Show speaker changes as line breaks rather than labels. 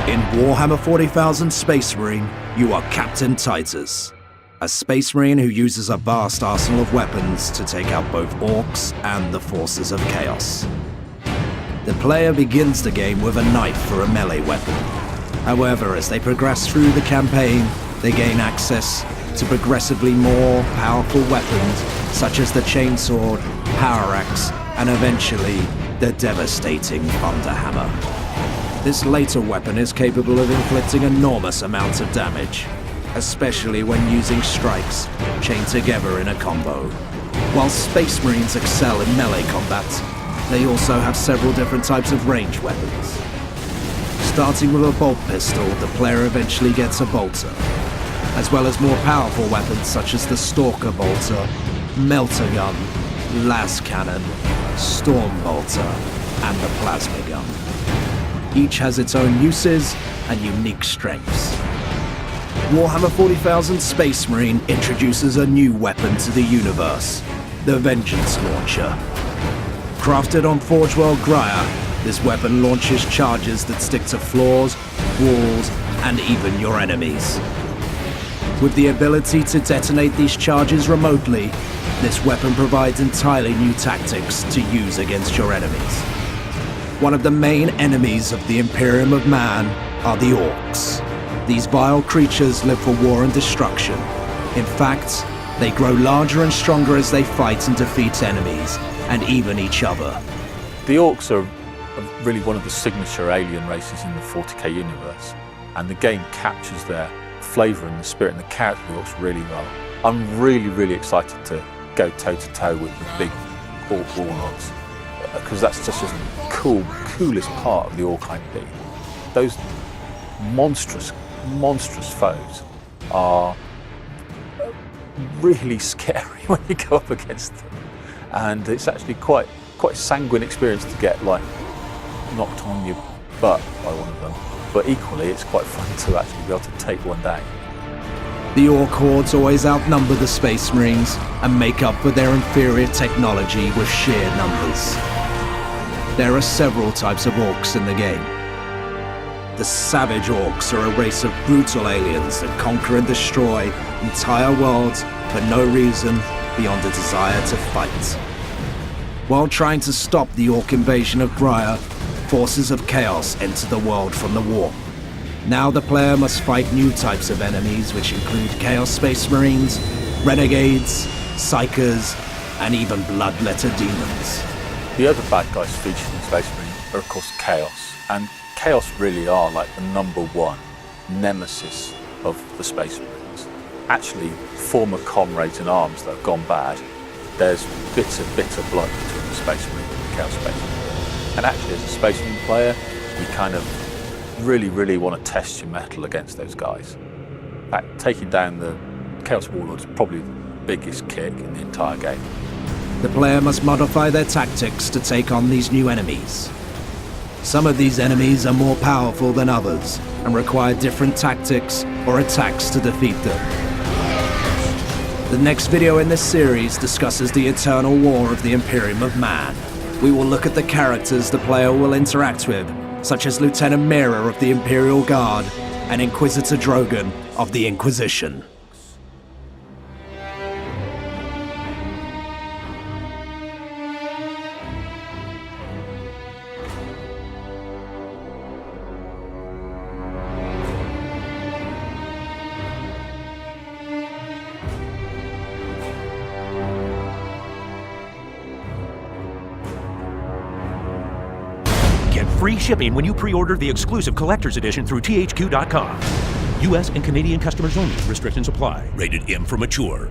In Warhammer 40,000 Space Marine, you are Captain Titus, a Space Marine who uses a vast arsenal of weapons to take out both orcs and the forces of chaos. The player begins the game with a knife or a melee weapon. However, as they progress through the campaign, they gain access to progressively more powerful weapons, such as the chainsword, power axe, and eventually the devastating thunderhammer. This later weapon is capable of inflicting enormous amounts of damage, especially when using strikes chained together in a combo. While Space Marines excel in melee combat, they also have several different types of ranged weapons. Starting with a bolt pistol, the player eventually gets a bolter, as well as more powerful weapons such as the Stalker Bolter, Melter Gun, Las Cannon, Storm Bolter, and the Plasma Gun. Each has its own uses and unique strengths. Warhammer 40,000 Space Marine introduces a new weapon to the universe, the Vengeance Launcher. Crafted on Forge World Graia, this weapon launches charges that stick to floors, walls, and even your enemies. With the ability to detonate these charges remotely, this weapon provides entirely new tactics to use against your enemies. One of the main enemies of the Imperium of Man are the Orcs. These vile creatures live for war and destruction. In fact, they grow larger and stronger as they fight and defeat enemies, and even each other.
The Orcs are really one of the signature alien races in the 40k universe, and the game captures their flavour and the spirit and the character of the Orcs really well. I'm really excited to go toe-to-toe with the big Orc warlords, because that's just the coolest part of the Orc IP. Those monstrous foes are really scary when you go up against them, and it's actually quite a sanguine experience to get knocked on your butt by one of them, but equally it's quite fun to actually be able to take one down.
The Orc hordes always outnumber the Space Marines and make up for their inferior technology with sheer numbers. There are several types of Orcs in the game. The Savage Orcs are a race of brutal aliens that conquer and destroy entire worlds for no reason beyond a desire to fight. While trying to stop the Orc invasion of Graia, forces of chaos enter the world from the warp. Now the player must fight new types of enemies, which include Chaos Space Marines, Renegades, Psychers, and even Bloodletter Demons.
The other bad guys featured in Space Marine are of course Chaos, and Chaos really are like the #1 nemesis of the Space Marines. Actually, former comrades in arms that have gone bad, there's bitter blood between the Space Marine and the Chaos Space Marine. And actually, as a Space Marine player, you kind of really want to test your mettle against those guys. In fact, taking down the Chaos Warlord is probably the biggest kick in the entire game.
The player must modify their tactics to take on these new enemies. Some of these enemies are more powerful than others and require different tactics or attacks to defeat them. The next video in this series discusses the eternal war of the Imperium of Man. We will look at the characters the player will interact with, such as Lieutenant Mira of the Imperial Guard and Inquisitor Drogon of the Inquisition.
Get free shipping when you pre-order the exclusive collector's edition through THQ.com. U.S. and Canadian customers only. Restrictions apply. Rated M for mature.